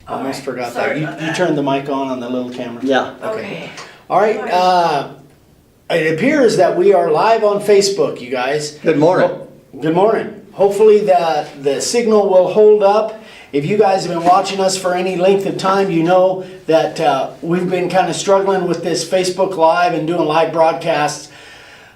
Almost forgot Sorry that. about You that. turned the mic on the little camera? Yeah. Okay. All right. It appears that we are live on Facebook, you guys. Good morning. Good morning. Hopefully the signal will hold up. If you guys have been watching us for any length of time, you know that we've been kind of struggling with this Facebook Live and doing live broadcasts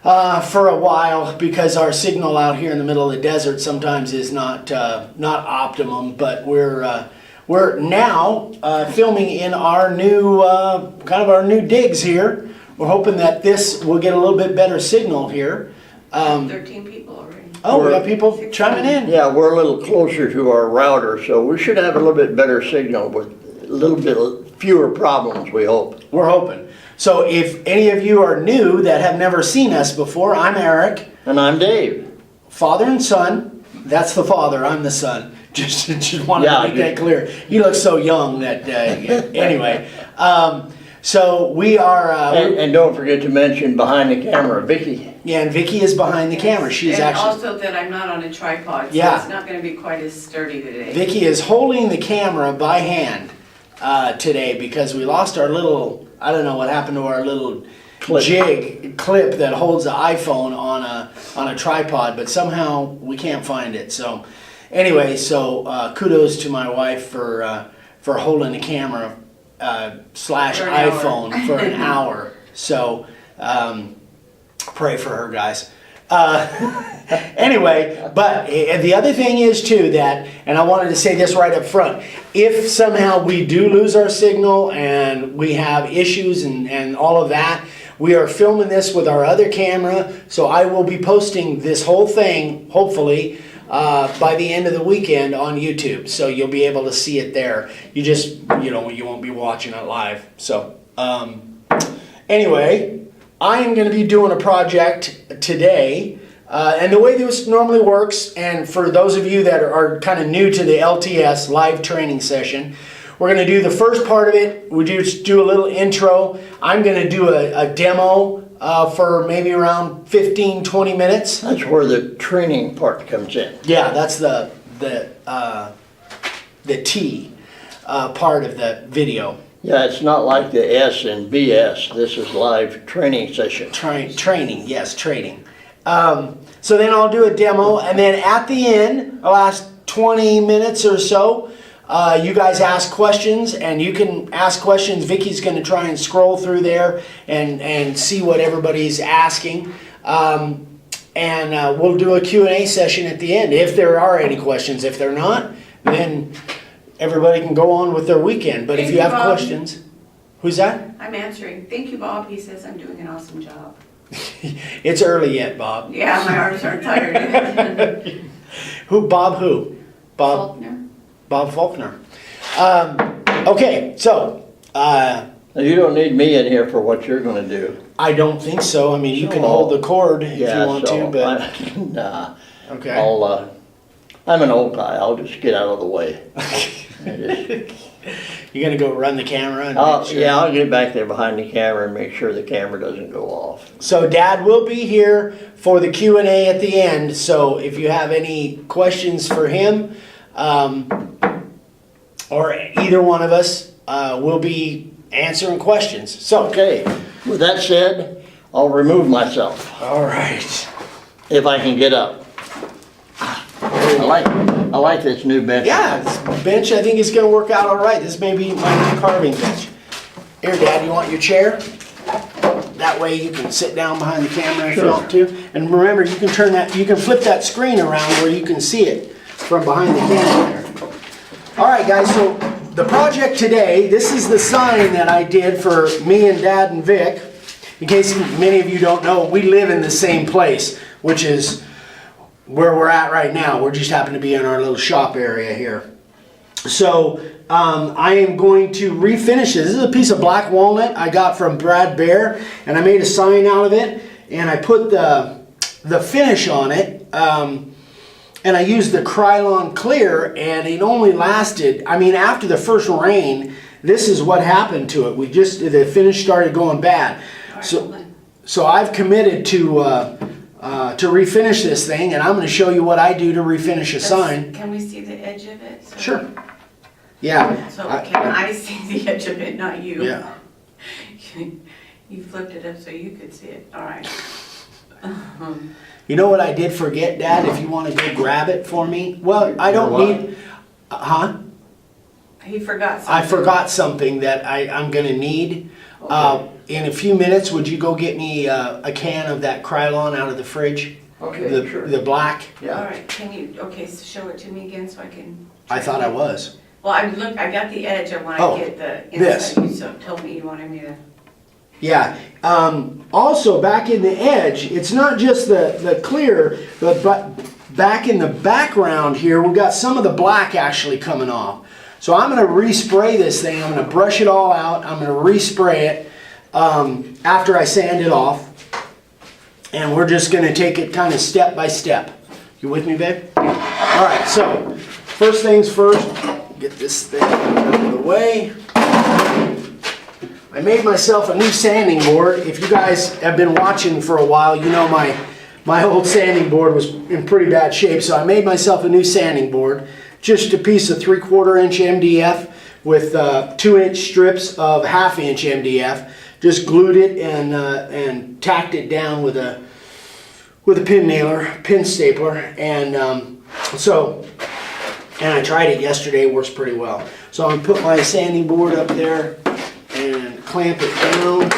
for a while because our signal out here in the middle of the desert sometimes is not optimum. But we're now filming in our new kind of our new digs here. We're hoping that this will get a little bit better signal here. 13 people already. Oh, we got people chiming in. Yeah, we're a little closer to our router, so we should have a little bit better signal with a little bit fewer problems, we hope. We're hoping. So if any of you are new that have never seen us before, I'm Eric. And I'm Dave. Father and son. That's the father, I'm the son. Just wanted to make that clear. He looks so young that, anyway. So we are... and don't forget to mention behind the camera, Vicki. Yeah, and Vicki is behind the camera. She's and actually... also that I'm not on a tripod, so Yeah. it's not going to be quite as sturdy today. Vicki is holding the camera by hand today because we lost our little... I don't know what happened to our little clip that holds the iPhone on a tripod, but somehow we can't find it. So anyway, kudos to my wife for holding the camera slash iPhone for an hour. So pray for her, guys. Anyway, but the other thing is too that, and I wanted to say this right up front, if somehow we do lose our signal and we have issues and all of that, we are filming this with our other camera, so I will be posting this whole thing, hopefully, by the end of the weekend on YouTube. So you'll be able to see it there. You just, you won't be watching it live. So, anyway, I am going to be doing a project today. And the way this normally works, and for those of you that are kind of new to the LTS live training session, we're going to do the first part of it. We just do a little intro. I'm going to do a demo for maybe around 15-20 minutes. That's where the training part comes in. Yeah, that's the T part of the video. Yeah, it's not like the S and BS. This is live training session. Training, yes, training. So then I'll do a demo, and then at the end, the last 20 minutes or so, you guys ask questions, and you can ask questions. Vicki's going to try and scroll through there and see what everybody's asking. And we'll do a Q&A session at the end, if there are any questions. If they're not, then everybody can go on with their weekend. But if you have questions... Who's that? I'm answering. Thank you, Bob. He says I'm doing an awesome job. It's early yet, Bob. Yeah, my arms aren't tired yet. Who? Bob who? Bob Faulkner. Bob Faulkner. Okay, so... You don't need me in here for what you're going to do. I don't think so. I mean, you can hold the cord if you want to, but... Nah. Okay. I'm an old guy. I'll just get out of the way. You're going to go run the camera? And make sure. Yeah, I'll get back there behind the camera and make sure the camera doesn't go off. So Dad will be here for the Q&A at the end. So if you have any questions for him, or either one of us, will be answering questions. So, Okay, with that said, I'll remove myself all right. if I can get up. I like this new bench. Yeah, this bench I think is going to work out all right. This may be my new carving bench. Here, Dad, you want your chair? That way you can sit down behind the camera if you want to. And remember, you can flip that screen around where you can see it from behind the camera there. All right, guys, so the project today, this is the sign that I did for me and Dad and Vic. In case many of you don't know, we live in the same place, which is where we're at right now. We're just happen to be in our little shop area here. So I am going to refinish this. This is a piece of black walnut I got from Brad Bear, and I made a sign out of it, and I put the finish on it, and I used the Krylon Clear, and it only lasted, I mean, after the first rain, this is what happened to it. The finish started going bad. So I've committed to refinish this thing, and I'm going to show you what I do to refinish a sign. Can we see the edge of it? Sure. Yeah. So can I see the edge of it, not you? Yeah. You flipped it up so you could see it, all right. You know what I did forget, Dad, if you want to go grab it for me? Well, I don't What? need, huh? He forgot something. I forgot something that I'm gonna need. In a few minutes, would you go get me a can of that Krylon out of the fridge? Okay, sure. The black? All Yeah. right, can you, okay, so show it to me again so I can. I thought I was. Well, I got the edge, I want Oh, to get the this. inside. You told me you wanted me to. Yeah. Also, back in the edge, it's not just the clear, but back in the background here, we've got some of the black actually coming off. So I'm going to respray this thing. I'm going to brush it all out. I'm going to respray it after I sand it off. And we're just going to take it kind of step by step. You with me, babe? All right, so first things first, get this thing out of the way. I made myself a new sanding board. If you guys have been watching for a while, you know my old sanding board was in pretty bad shape, so I made myself a new sanding board. Just a piece of 3/4 inch MDF with 2-inch strips of 1/2 inch MDF. Just glued it and tacked it down with a pin stapler, and I tried it yesterday. It works pretty well. So I'm gonna put my sanding board up there and clamp it down.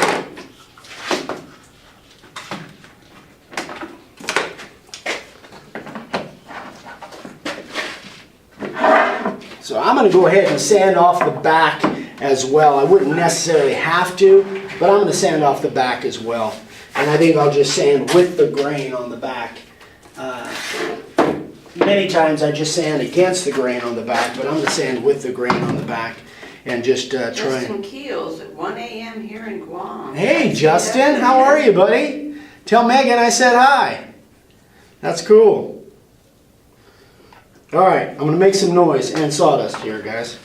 So I'm going to go ahead and sand off the back as well. I wouldn't necessarily have to, but I'm going to sand off the back as well. And I think I'll just sand with the grain on the back. Many times I just sand against the grain on the back, but I'm going to sand with the grain on the back and just try. Justin Keels at 1 a.m. here in Guam. Hey Justin, how are you, buddy? Tell Megan I said hi. That's cool. All right, I'm gonna make some noise and sawdust here, guys.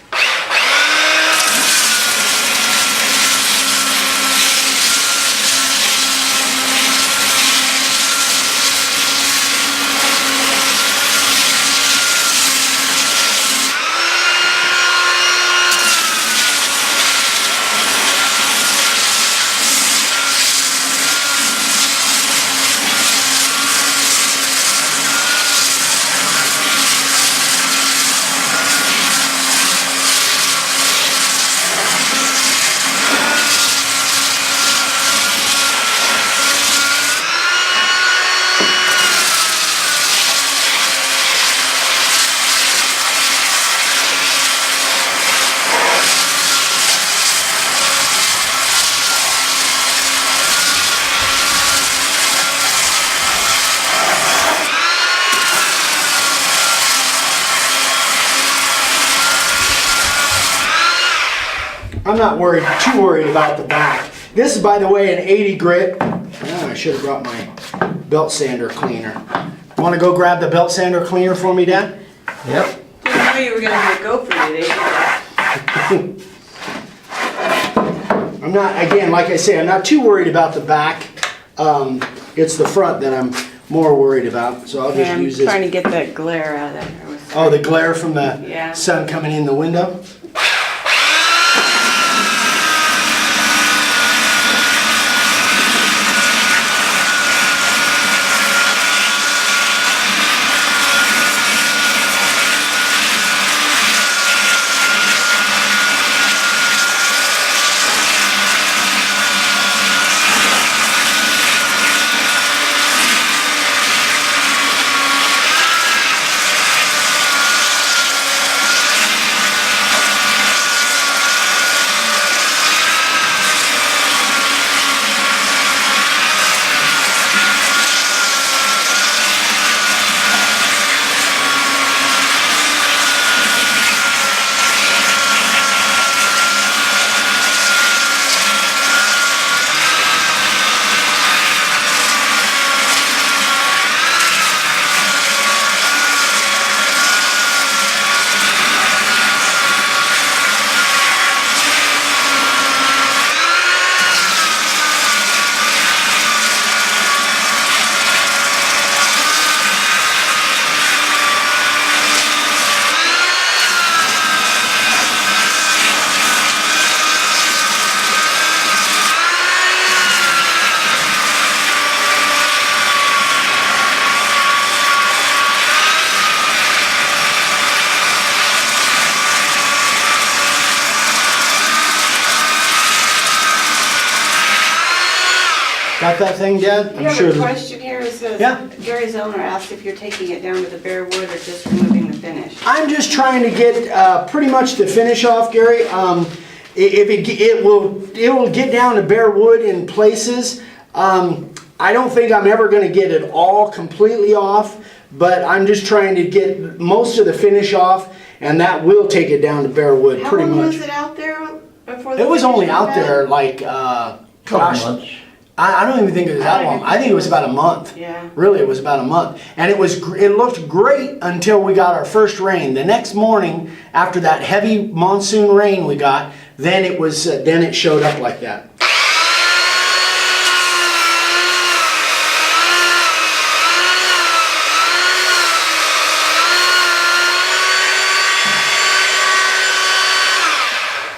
I'm not too worried about the back. This is, by the way, an 80 grit. Oh, I should have brought my belt sander cleaner. You want to go grab the belt sander cleaner for me, Dad? Yep. Didn't know you were gonna be a gopher today. I'm not, again, like I say, I'm not too worried about the back. It's the front that I'm more worried about, so I'll just use I'm trying this. to get that glare out of there. Oh, the glare from the Yeah. sun coming in the window? Got that thing, Dad? You have a question here, it says, Yeah. Gary's owner asked if you're taking it down to the bare wood or just removing the finish. I'm just trying to get pretty much the finish off, Gary. It will get down to bare wood in places. I don't think I'm ever going to get it all completely off, but I'm just trying to get most of the finish off, and that will take it down to bare wood pretty How long much. was it out there before the It was finish only was out done? there like, Couple gosh, months. I don't even think it was that long. I think it was about a month. Yeah. Really, it was about a month. And it looked great until we got our first rain. The next morning, after that heavy monsoon rain we got, then it showed up like that.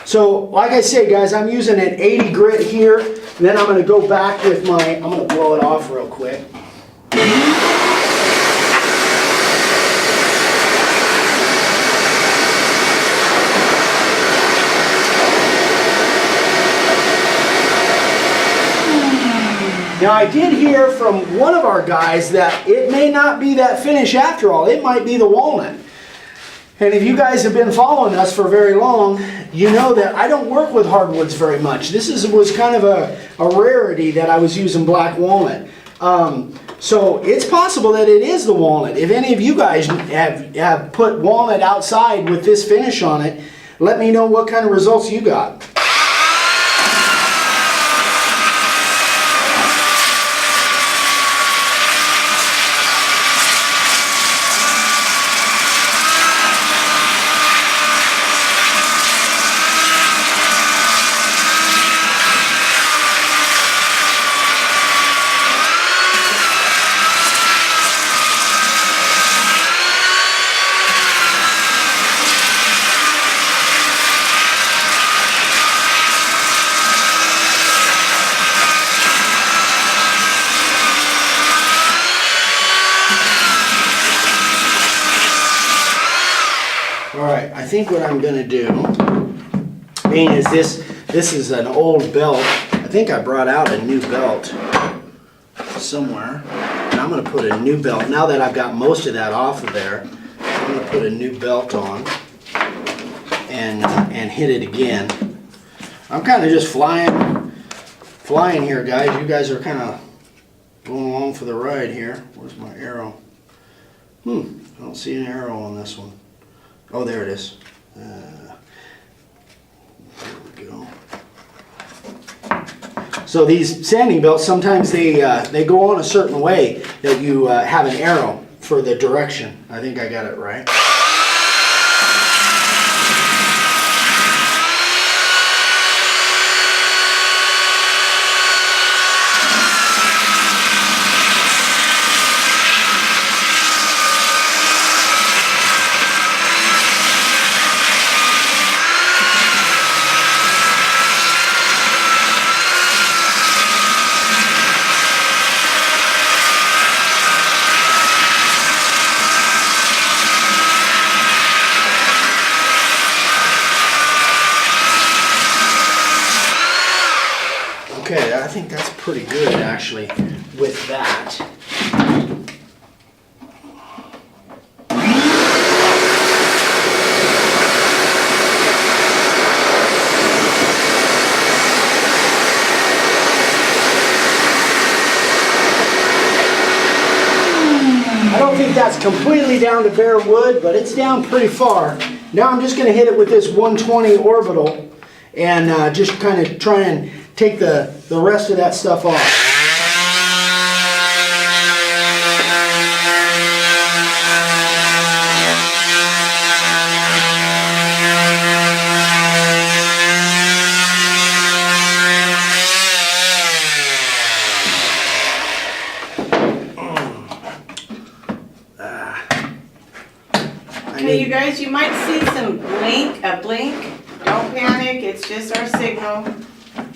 So, like I say, guys, I'm using an 80 grit here. Then I'm going to go back with I'm going to blow it off real quick. Now, I did hear from one of our guys that it may not be that finish after all. It might be the walnut. And if you guys have been following us for very long, you know that I don't work with hardwoods very much. This was kind of a rarity that I was using black walnut. So it's possible that it is the walnut. If any of you guys have put walnut outside with this finish on it, let me know what kind of results you got. Alright, I think what I'm going to do, being is this is an old belt. I think I brought out a new belt somewhere. And I'm going to put a new belt. Now that I've got most of that off of there, I'm going to put a new belt on and hit it again. I'm kind of just flying here, guys. You guys are kind of going along for the ride here. Where's my arrow? I don't see an arrow on this one. Oh, there it is. There we go. So these sanding belts, sometimes they go on a certain way that you have an arrow for the direction. I think I got it right. Okay, I think that's pretty good actually with that. I don't think that's completely down to bare wood, but it's down pretty far. Now I'm just going to hit it with this 120 orbital and just kind of try and take the rest of that stuff off. Okay, you guys, you might see some a blink. Don't panic, it's just our signal.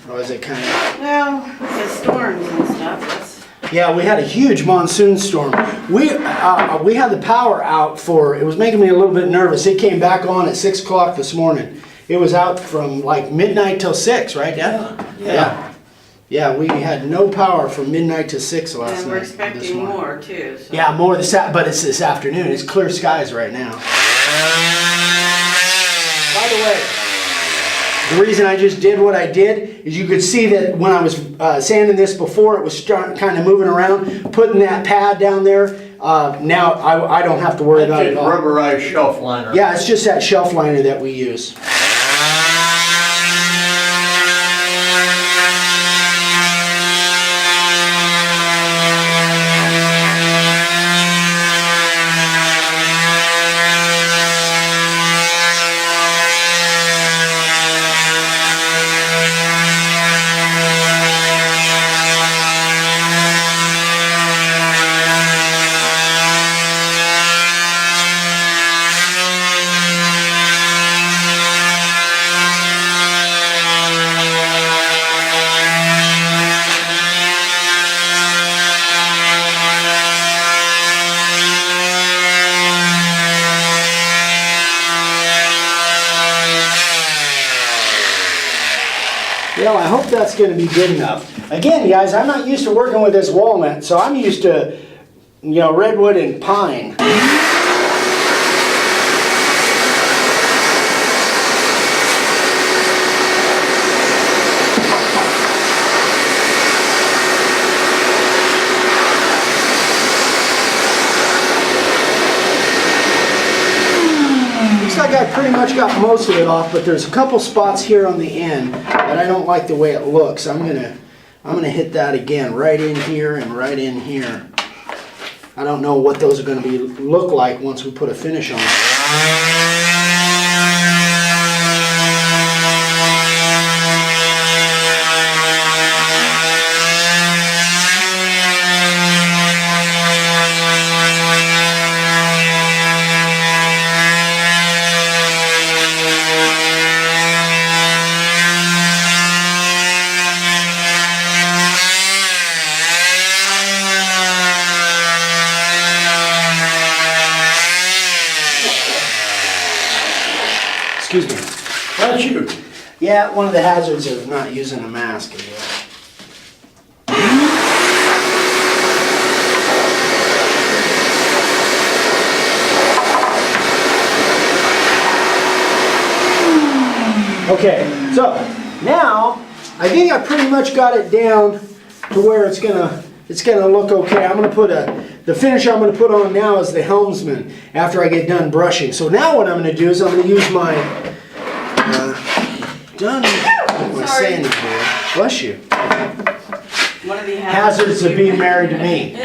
Or is it kind of... Well, the storms and stuff, Yeah, we had a huge monsoon storm. We had the power out it was making me a little bit nervous. It came back on at 6 o'clock this morning. It was out from like midnight till 6, right, Dad? Yeah. Yeah, we had no power from midnight to 6 last And night. we're this expecting morning. more too, so. Yeah, more but it's this afternoon. It's clear skies right now. By the way, the reason I just did what I did is you could see that when I was sanding this before, it was starting kind of moving around, putting that pad down there. Now I don't have to worry about it That's at a all. rubberized shelf liner. Yeah, it's just that shelf liner that we use. Well, I hope that's going to be good enough. Again, guys, I'm not used to working with this walnut, so I'm used to, redwood and pine. Looks like I pretty much got most of it off, but there's a couple spots here on the end that I don't like the way it looks. I'm gonna hit that again, right in here and right in here. I don't know what those are gonna look like once we put a finish on it. Excuse me. That's you. Yeah, one of the hazards of not using a mask is that. Okay, so now I think I pretty much got it down to where it's gonna look okay. I'm gonna put the finish I'm gonna put on now is the helmsman after I get done brushing. So now what I'm gonna do is I'm gonna use my my sanding board. Bless you. One of the Hazards of being married to me.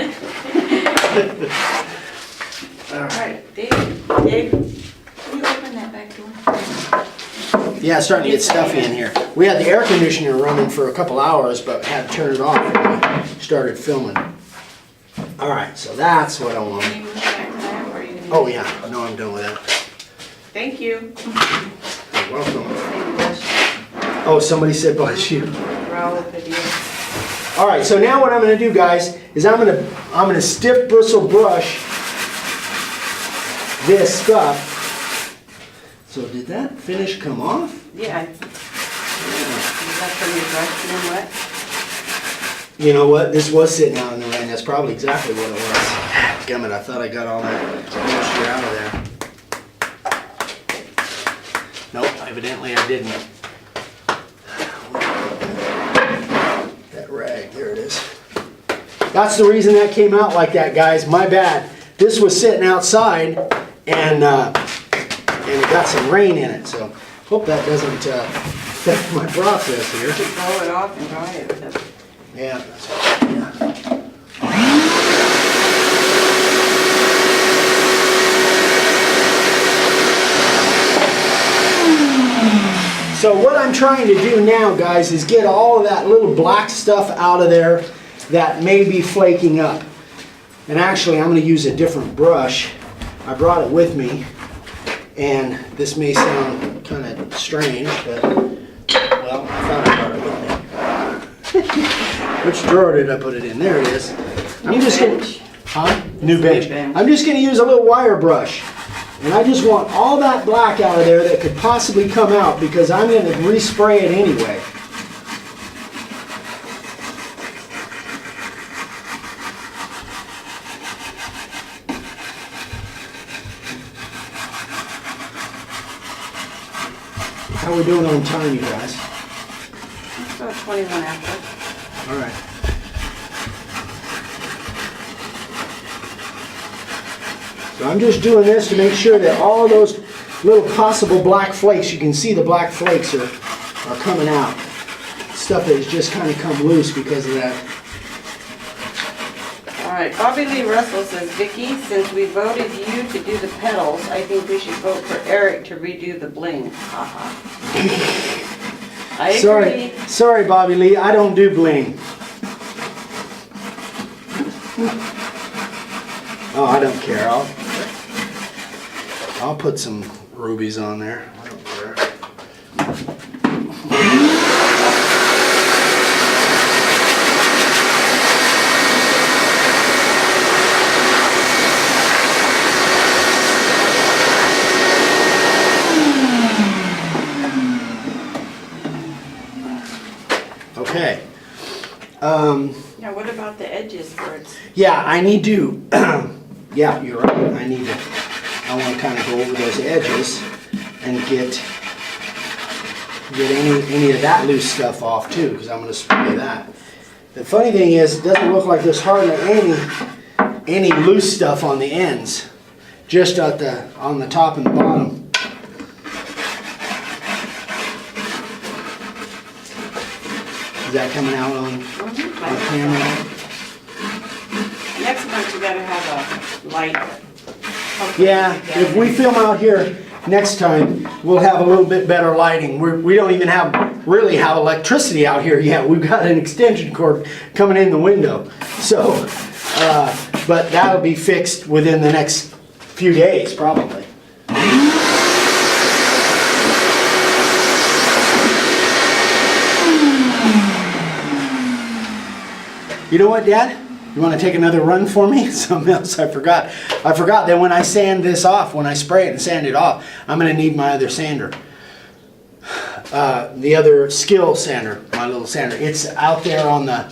Alright, Dave, can you open that back door? Yeah, it's starting to get stuffy in here. We had the air conditioner running for a couple hours, but had to turn it off when we started filming. All right, so that's what I want. Can you move that clamp, or are you gonna? Oh yeah, no, I'm done with that. Thank you. You're welcome. Thank you, bless Oh, somebody said bless you. you. For all the video. All right, so now what I'm going to do, guys, is I'm going to stiff bristle brush this stuff. So did that finish come off? Yeah. Is that from your brush being wet? You know what? This was sitting out in the rain. That's probably exactly what it was. Gummit, I thought I got all that moisture out of there. Nope, evidently I didn't. That rag, there it is. That's the reason that came out like that, guys. My bad. This was sitting outside and it got some rain in it, so hope that doesn't affect my process here. Just blow it off and dry it with it. Yeah. So what I'm trying to do now, guys, is get all of that little black stuff out of there that may be flaking up. And actually, I'm going to use a different brush. I brought it with me, and this may sound kind of strange, but, well, I thought I brought it with me. Which drawer did I put it in? There it is. I'm just going to... Huh? New bench. I'm just going to use a little wire brush. And I just want all that black out of there that could possibly come out because I'm going to respray it anyway. we doing on time, you guys? It's about 21 after. All right. So I'm just doing this to make sure that all of those little possible black flakes, you can see the black flakes are coming out. Stuff that has just kind of come loose because of that. Alright, Bobby Lee Russell says, Vicki, since we voted you to do the petals, I think we should vote for Eric to redo the bling. Haha. I agree. Sorry, Bobby Lee, I don't do bling. Oh, I don't care. I'll put some rubies on there. I don't care. Okay. Now what about the edges where it's... Yeah, I need to, yeah, you're right. I want to kind of go over those edges and get any of that loose stuff off too, because I'm going to spray that. The funny thing is, it doesn't look like there's hardly any loose stuff on the ends, just on the top and the bottom. Is that coming out on camera? Next month you gotta have a light. Yeah, if we film out here next time, we'll have a little bit better lighting. We don't even really have electricity out here yet. We've got an extension cord coming in the window. So, but that'll be fixed within the next few days, probably. You know what, Dad? You want to take another run for me? Something else I forgot. I forgot that when I sand this off, when I spray it and sand it off, I'm going to need my other sander. The other skill sander, my little sander. It's out there on by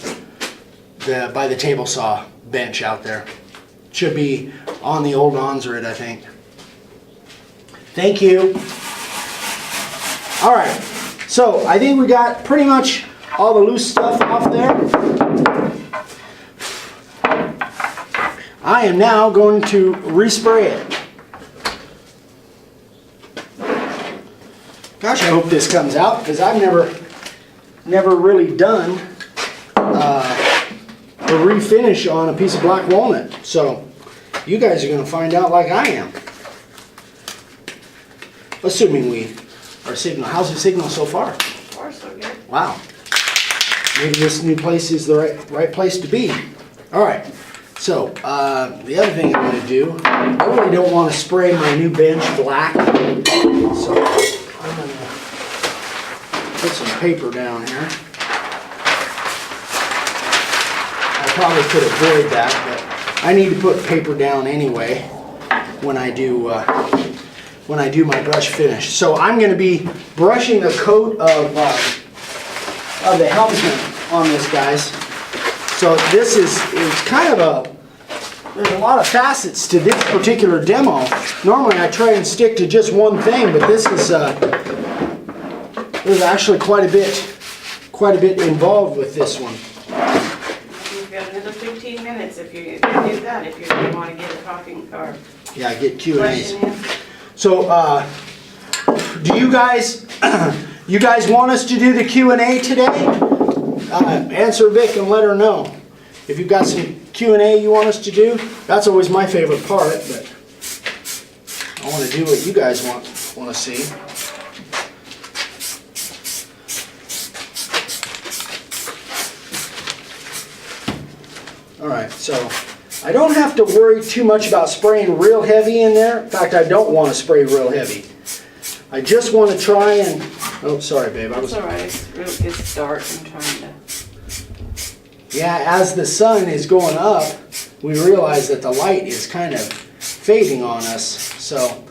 the table saw bench out there. Should be on the old Onzerit, I think. Thank you. All right. So I think we got pretty much all the loose stuff off there. I am now going to respray it. Gosh, I hope this comes out, because I've never really done a refinish on a piece of black walnut. So you guys are going to find out like I am. Assuming our signal. How's the signal so far? So far, so good. Wow. Maybe this new place is the right place to be. All right. So, the other thing I'm going to do, I really don't want to spray my new bench black, so I'm going to put some paper down here. I probably could avoid that, but I need to put paper down anyway when I do my brush finish. So I'm going to be brushing a coat of the helmsman on this, guys. So this is kind of there's a lot of facets to this particular demo. Normally I try and stick to just one thing, but this is there's actually quite a bit involved with this one. You've got another 15 minutes if you do that, if you really want to get a talking or Yeah, get Q&As. question in. So do you guys want us to do the Q&A today? Answer Vic and let her know. If you've got some Q&A you want us to do, that's always my favorite part, but I want to do what you guys want to see. Alright, so I don't have to worry too much about spraying real heavy in there. In fact, I don't want to spray real heavy. I just want to try and... Oh, sorry, babe. That's alright. It's dark. I'm trying to... Yeah, as the sun is going up, we realize that the light is kind of fading on us. So,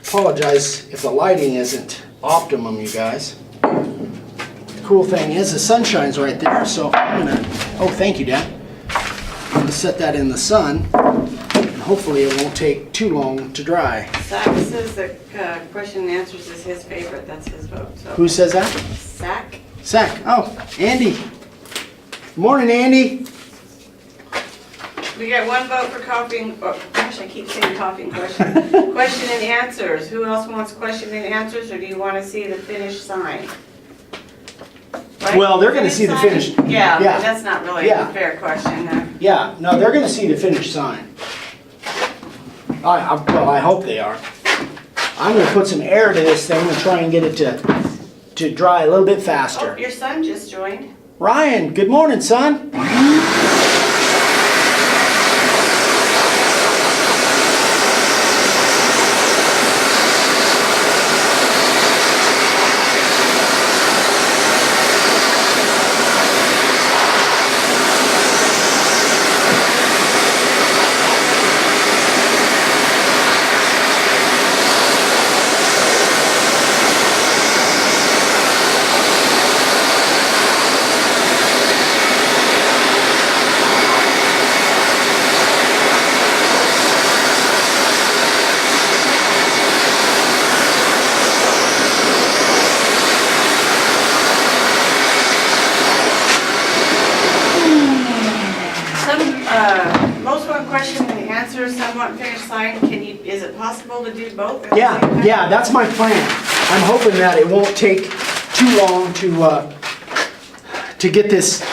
apologize if the lighting isn't optimum, you guys. The cool thing is the sun shines right there, so I'm going to... Oh, thank you, Dad. I'm going to set that in the sun. And hopefully it won't take too long to dry. Zach says that question and answers is his favorite. That's his vote. So. Who says that? Zach. Zach. Oh, Andy. Morning, Andy. We got one vote for coughing. Oh, gosh, I keep saying coughing question. Question and answers. Who else wants question and answers, or do you want to see the finished sign? Right? Well, they're going to see the sign? finished. Yeah, Yeah. that's not really Yeah. a fair question. Yeah, no, they're going to see the finished sign. Well, I hope they are. I'm going to put some air to this thing and try and get it to dry a little bit Oh, faster. your son just joined. Ryan, good morning, son. Most want question and answer, some want finished sign. Is it possible to do both at the Yeah, same time? yeah, that's my plan. I'm hoping that it won't take too long to get this.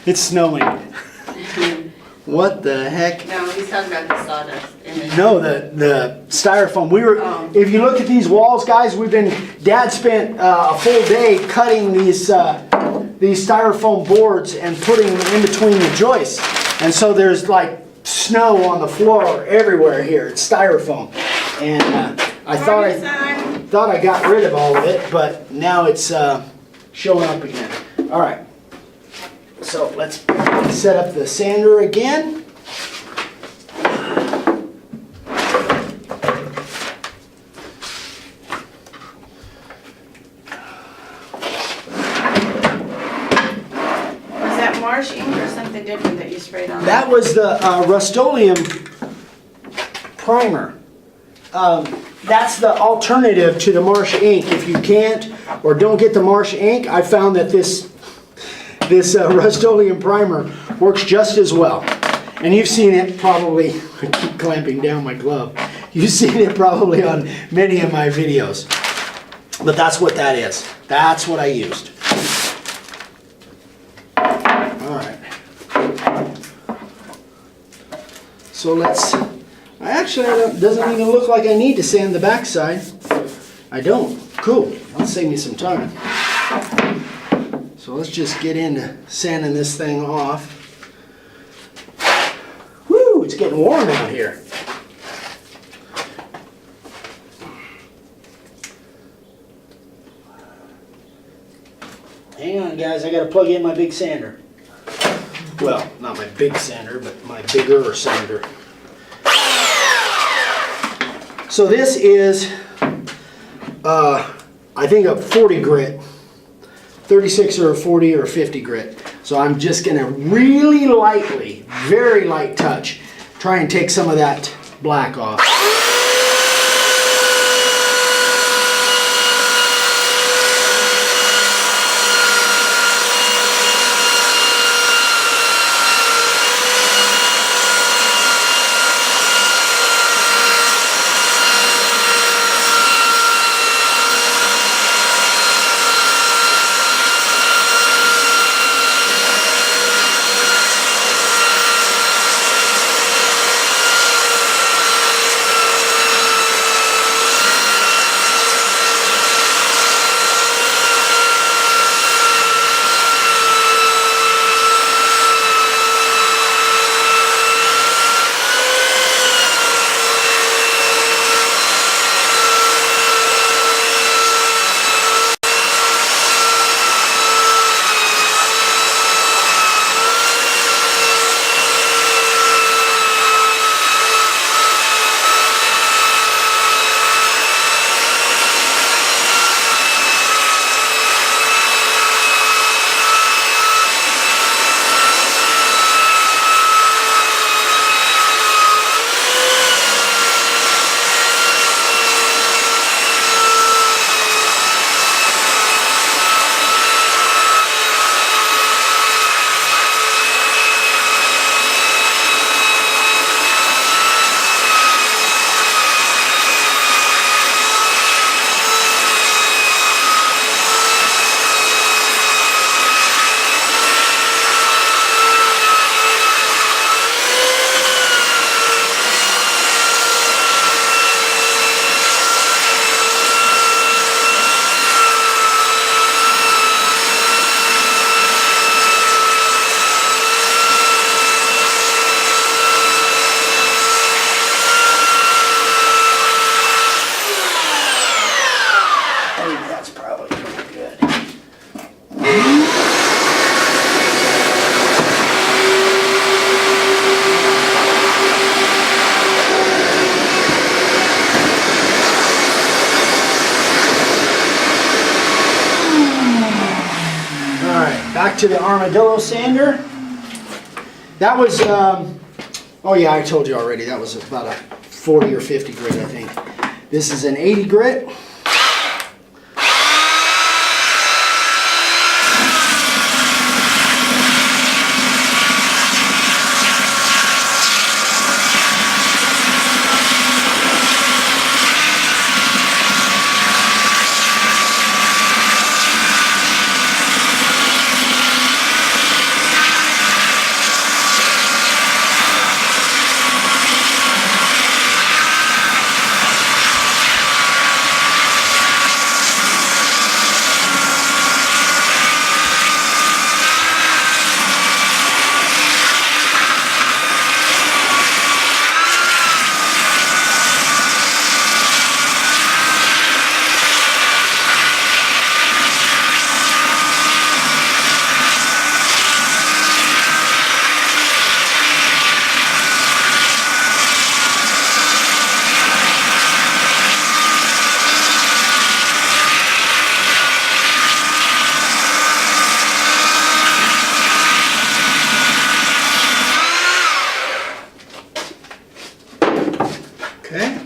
It's snowing. What the heck? No, he's talking about the sawdust. No, the styrofoam. Oh. If you look at these walls, guys, Dad spent a full day cutting these styrofoam boards and putting them in between the joists. And so there's like snow on the floor everywhere here. It's styrofoam. And I thought I got rid of all of it, but now it's showing up again. All right. So let's set up the sander again. Marsh ink or something different that you sprayed on? That was the Rust-Oleum primer. That's the alternative to the Marsh ink. If you can't or don't get the Marsh ink, I found that this Rust-Oleum primer works just as well. And you've seen it probably, I keep clamping down my glove. You've seen it probably on many of my videos. But that's what that is. That's what I used. So it doesn't even look like I need to sand the backside. I don't. Cool. That'll save me some time. So let's just get into sanding this thing off. Woo, it's getting warm out here. Hang on, guys, I gotta plug in my big sander. Well, not my big sander, but my bigger sander. So this is, I think a 40 grit, 36 or a 40 or a 50 grit. So I'm just gonna really lightly, very light touch, try and take some of that black off. Back to the armadillo sander. That was, oh yeah, I told you already, that was about a 40 or 50 grit, I think. This is an 80 grit. Okay.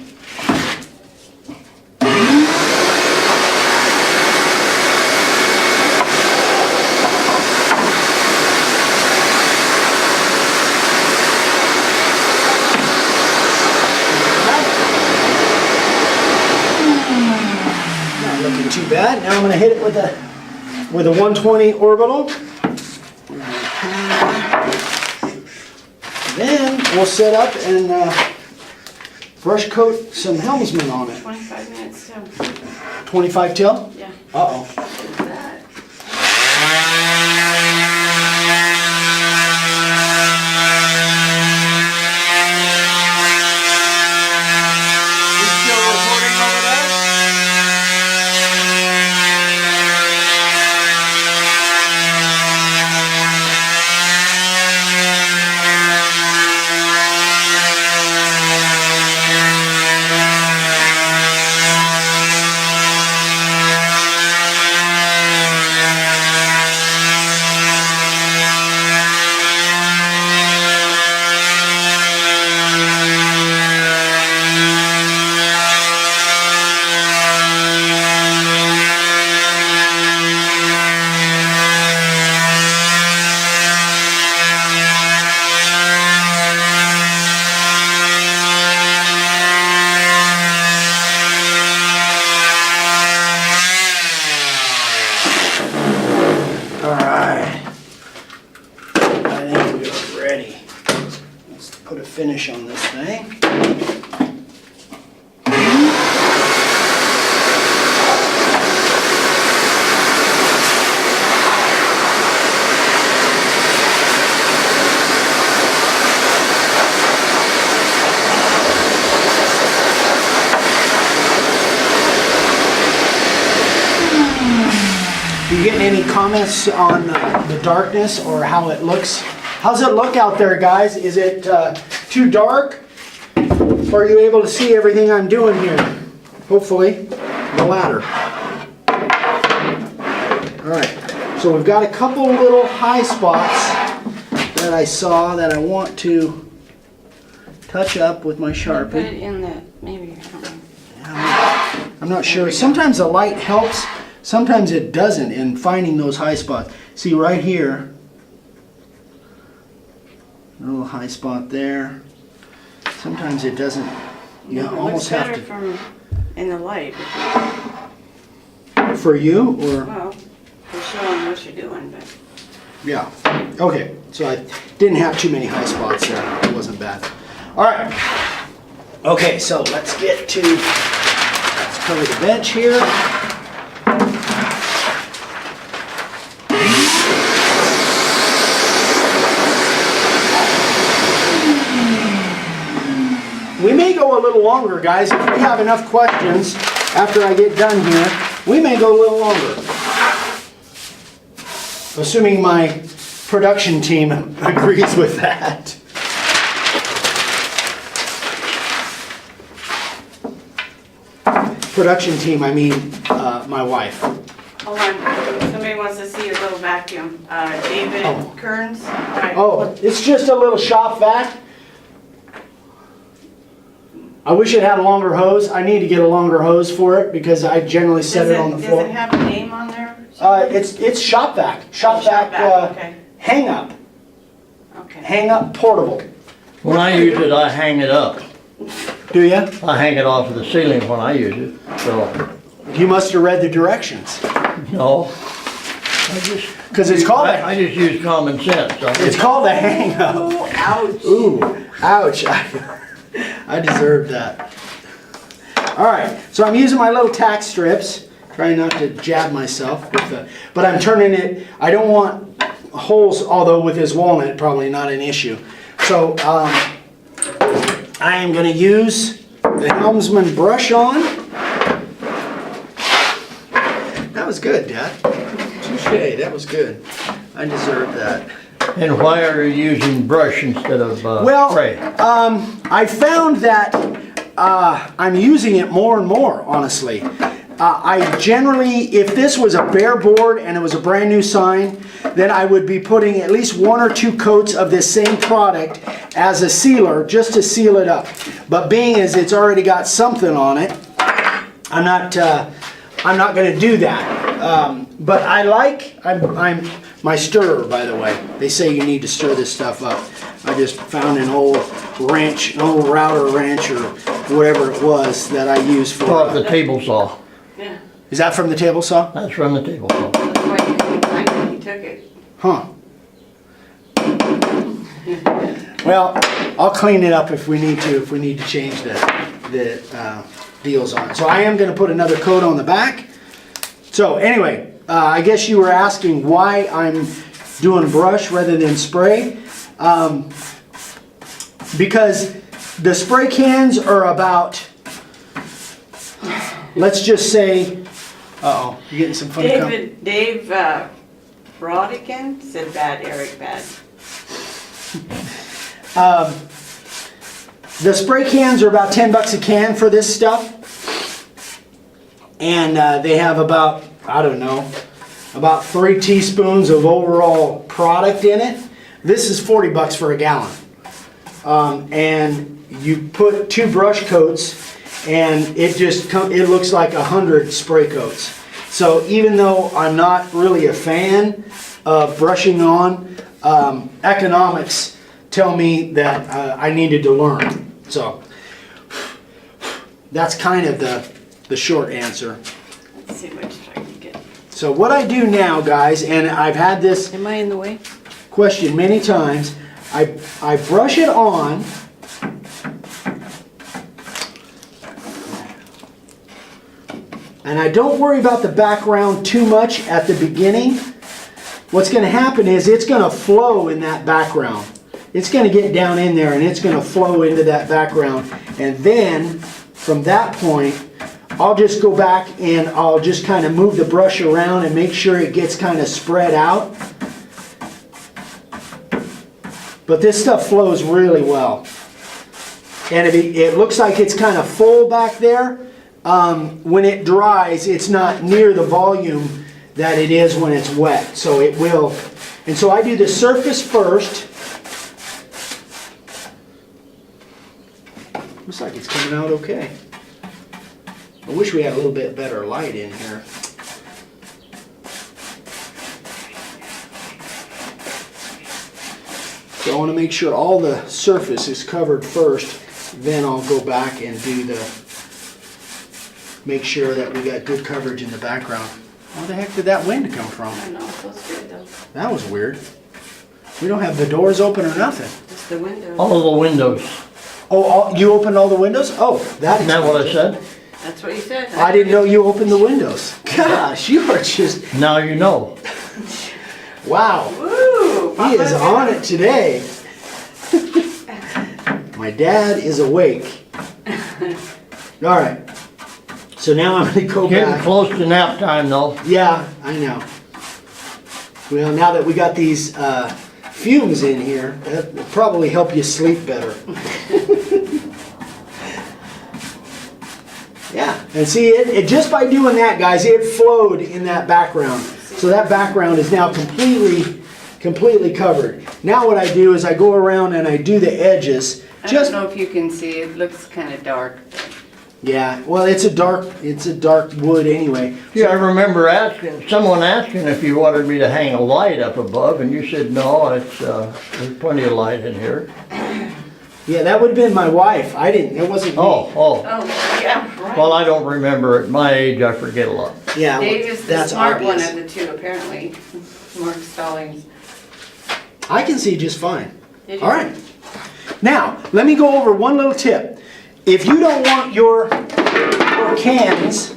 Not looking too bad. Now I'm going to hit it with a 120 orbital. Then we'll set up and brush coat some helmsman on it. 25 minutes till. 25 till? Yeah. Uh-oh. Look at that. You still recording over there? Put a finish on this thing. You getting any comments on the darkness or how it looks? How's it look out there, guys? Is it too dark? Or are you able to see everything I'm doing here? Hopefully, the latter. Alright, so we've got a couple little high spots that I saw that I want to touch up with my Put Sharpie. it in the, maybe, I don't know. I'm not sure. Sometimes the light helps, sometimes it doesn't in finding those high spots. See right here, a little high spot there. Sometimes it doesn't. You It looks almost have better to. from in the light. For you or? Well, for showing what you're doing, but. Yeah. Okay. So I didn't have too many high spots there. It wasn't bad. All right. Okay. So let's get to. Let's cover the bench here. We may go a little longer, guys. If we have enough questions after I get done here, we may go a little longer. Assuming my production team agrees with that. Production team, I mean my wife. How hold on. Somebody wants to see your little vacuum. David Kearns. All right. Oh, it's just a little shop vac. I wish it had a longer hose. I need to get a longer hose for it because I generally set it on the floor. Does it have a name on there? It's shop vac. Shop vac okay. hang up. Okay. Hang up portable. When I use it, I hang it up. Do ya? I hang it off of the ceiling when I use it, so, You must have read the directions. no. I just. Because it's called I just use common sense. it's called a hang up. Oh, ouch. Ooh, ouch. I deserve that. All right, so I'm using my little tack strips, trying not to jab myself with the, but I'm turning it, I don't want holes, although with this walnut, probably not an issue. So I am gonna use the Helmsman brush on. That was good, Dad. Touche, that was good. I deserve that. And why are you using brush instead of Well, spray? I found that I'm using it more and more, honestly. I generally, if this was a bare board and it was a brand new sign, then I would be putting at least 1 or 2 coats of this same product as a sealer, just to seal it up. But being as it's already got something on it, I'm not going to do that. But I like, I'm my stirrer, by the way. They say you need to stir this stuff up. I just found an old wrench, an old router wrench or whatever it was that I used for. Off the table saw. Yeah. Is that from the table saw? That's from the table saw. That's why you didn't find it. He took it. Huh. Well, I'll clean it up if we need to change the deals on it. So I am going to put another coat on the back. So anyway, I guess you were asking why I'm doing brush rather than spray. Because the spray cans are about, let's just say, uh-oh, you getting some funny comments? Dave Brodigan said bad, Eric bad. The spray cans are about 10 bucks a can for this stuff. And they have about, I don't know, about 3 teaspoons of overall product in it. This is 40 bucks for a gallon. And you put 2 brush coats and it looks like 100 spray coats. So even though I'm not really a fan of brushing on, economics tell me that I needed to learn. So that's kind of the short answer. Let's see which I can get. So what I do now, guys, and I've had this Am I in the way? question many times, I brush it on. And I don't worry about the background too much at the beginning. What's going to happen is it's going to flow in that background. It's going to get down in there and it's going to flow into that background. And then from that point, I'll just go back and I'll just kind of move the brush around and make sure it gets kind of spread out. But this stuff flows really well. And it looks like it's kind of full back there. When it dries, it's not near the volume that it is when it's wet. So it will. And so I do the surface first. Looks like it's coming out okay. I wish we had a little bit better light in here. So I want to make sure all the surface is covered first. Then I'll go back and do make sure that we got good coverage in the background. Where the heck did that wind come from? I don't know, it feels good though. That was weird. We don't have the doors open or nothing. Just the window. All the windows. Oh, you opened all the windows? Oh, that Isn't that what I said? That's what you said. I didn't know you opened the windows. Gosh, you are just, Now you know. wow. Woo! He is on it today. My dad is awake. All right. So now I'm going to go Getting back. close to nap time though. Yeah, I know. Well, now that we got these fumes in here, that will probably help you sleep better. Yeah, And see, it just by doing that, guys, it flowed in that background. So that background is now completely covered. Now what I do is I go around and I do the edges. I don't know if you can see, it looks kind of dark. Yeah, well, it's a dark wood anyway. Yeah, I remember someone asking if you wanted me to hang a light up above, and you said, no, there's plenty of light in here. Yeah, that would have been my wife. I didn't, it wasn't me. Oh, yeah, right. Well, I don't remember. At my age, I forget a lot. Yeah, Dave is the that's smart obvious. one of the two, apparently. Mark Stallings. I can see just fine. Did you? All right. Now, let me go over one little tip. If you don't want your cans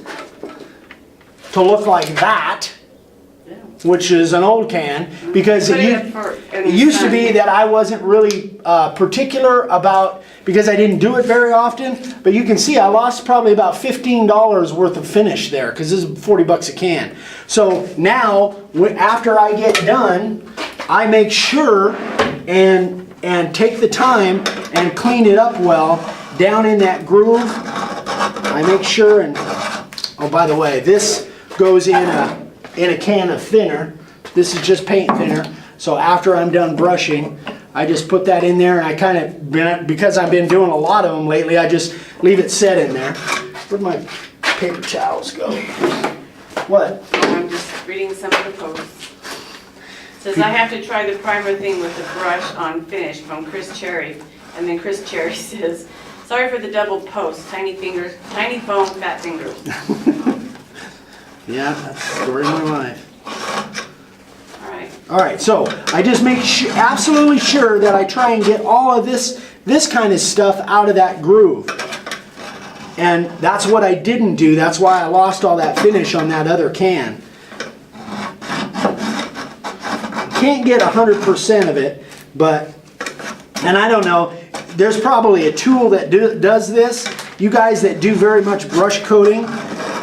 to look like that, Yeah. which is an old can, because Put it in used to the be sun. that I wasn't really particular about, because I didn't do it very often, but you can see I lost probably about $15 worth of finish there, because this is 40 bucks a can. So now, after I get done, I make sure and take the time and clean it up well down in that groove. I make sure, and oh, by the way, this goes in a can of thinner. This is just paint thinner. So after I'm done brushing, I just put that in there, and I kind of, because I've been doing a lot of them lately, I just leave it set in there. Where'd my paper towels go? What? I'm just reading some of the posts. Says I have to try the primer thing with the brush on finish from Chris Cherry. And then Chris Cherry says, sorry for the double post, tiny fingers, tiny phone, fat fingers. Yeah, that's the story of my life. All right. All right, so I just make absolutely sure that I try and get all of this kind of stuff out of that groove. And that's what I didn't do. That's why I lost all that finish on that other can. Can't get 100% of it, but, and I don't know, there's probably a tool that does this. You guys that do very much brush coating,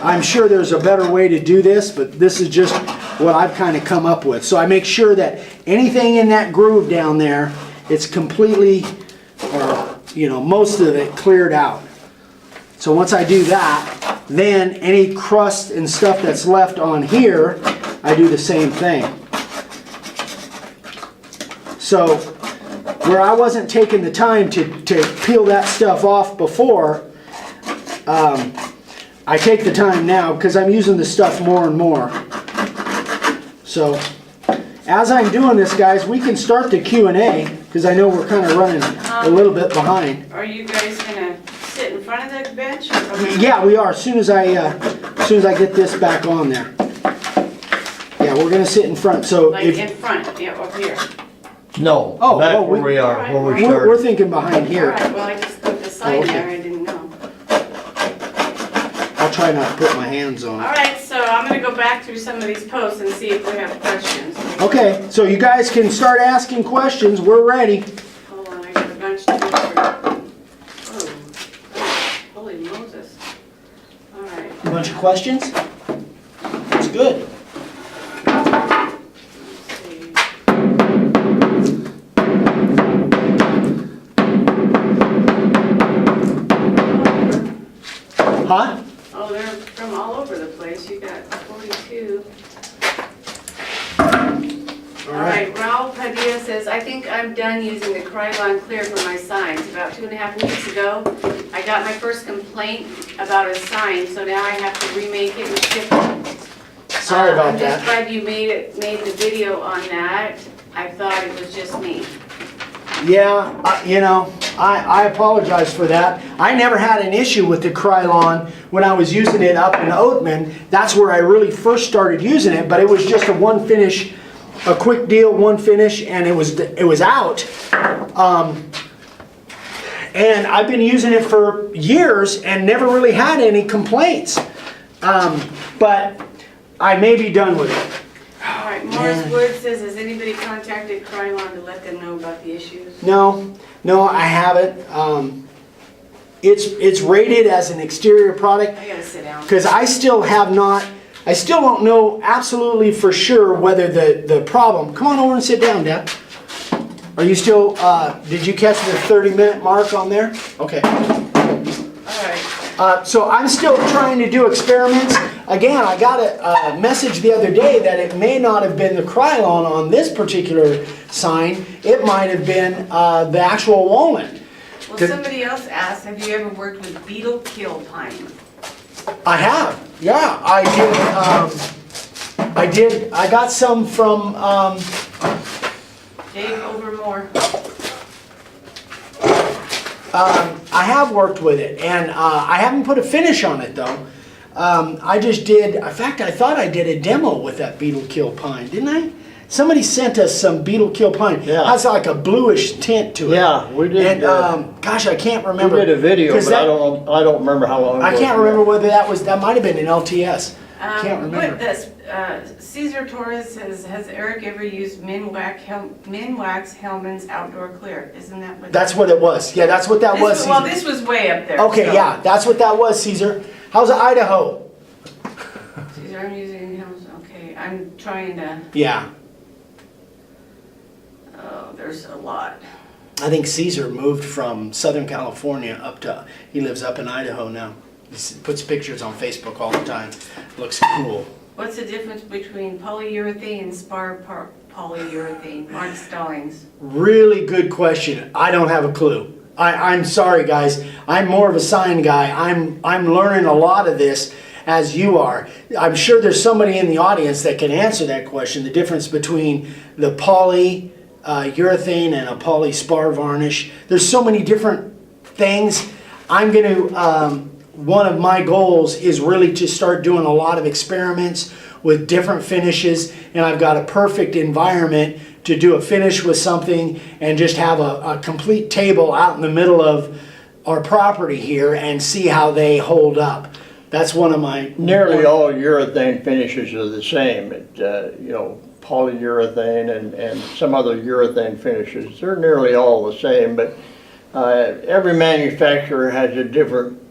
I'm sure there's a better way to do this, but this is just what I've kind of come up with. So I make sure that anything in that groove down there, it's completely, or most of it cleared out. So once I do that, then any crust and stuff that's left on here, I do the same thing. So where I wasn't taking the time to peel that stuff off before, I take the time now because I'm using this stuff more and more. So as I'm doing this, guys, we can start the Q&A because I know we're kind of running a little bit behind. Are you guys gonna sit in front of the bench? Or Yeah, we are. As soon as I get this back on there. Yeah, we're gonna sit in front. So like in front, yeah, up here. No, Oh, that's oh, where we are, Alright, where we we're started. thinking behind All here. right, well, I just put the sign okay. there, I didn't know. I'll try not to put my hands on All it. right, so I'm gonna go back through some of these posts and see if we have questions. Okay, so you guys can start asking questions. We're ready. Hold on, I got a bunch to go through. Oh, holy Moses. All right. A bunch of questions? That's good. Let's see. Huh? Oh, they're from all over the place. You got 42. All right, Ralph Padilla says, I think I'm done using the Krylon Clear for my signs. About 2.5 weeks ago, I got my first complaint about a sign, so now I have to remake it and ship it. Sorry about I'm just that. glad you made the video on that. I thought it was just me. Yeah, I apologize for that. I never had an issue with the Krylon when I was using it up in Oatman. That's where I really first started using it, but it was just a one finish, a quick deal, one finish, and it was out. And I've been using it for years and never really had any complaints. But I may be done with it. All right, Morris Wood says, has anybody contacted Krylon to let them know about the issues? No, I haven't. It's rated as an exterior product I gotta sit down. because I still don't know absolutely for sure whether the problem. Come on over and sit down, Dad. Are you still? Did you catch the 30-minute mark on there? Okay. All right. So I'm still trying to do experiments. Again, I got a message the other day that it may not have been the Krylon on this particular sign. It might have been the actual walnut. Well, somebody else asked, have you ever worked with beetle kill pine? I have, yeah, I did. I got some from, Dave Overmore. I have worked with it, and I haven't put a finish on it though. I just did, in fact, I thought I did a demo with that beetle kill pine, didn't I? Somebody sent us some beetle kill pine. Yeah. Has like a bluish tint to it. Yeah, we did. And gosh, I can't remember. We did a video, 'cause but that- I don't remember how long ago. I can't remember whether that might have been an LTS. Can't remember. What this, Cesar Torres says, has Eric ever used Minwax Hellman's Outdoor Clear? Isn't that what? That's what it was. Yeah, that's what that This was. Well, Caesar. this was way up there. Okay, so. yeah, that's what that was, Caesar. How's Idaho? Cesar, I'm using Helms, okay, I'm trying to, Yeah, oh, there's a lot. I think Caesar moved from Southern California up to, he lives up in Idaho now. Puts pictures on Facebook all the time. Looks cool. What's the difference between polyurethane and Spar polyurethane? Mark Stallings. Really good question. I don't have a clue. I'm sorry, guys. I'm more of a sign guy. I'm learning a lot of this as you are. I'm sure there's somebody in the audience that can answer that question. The difference between the poly urethane and a poly spar varnish. There's so many different things. I'm going to. One of my goals is really to start doing a lot of experiments with different finishes, and I've got a perfect environment to do a finish with something and just have a complete table out in the middle of our property here and see how they hold up. That's one of my... Nearly all urethane finishes are the same. Polyurethane and some other urethane finishes, they're nearly all the same, but every manufacturer has a different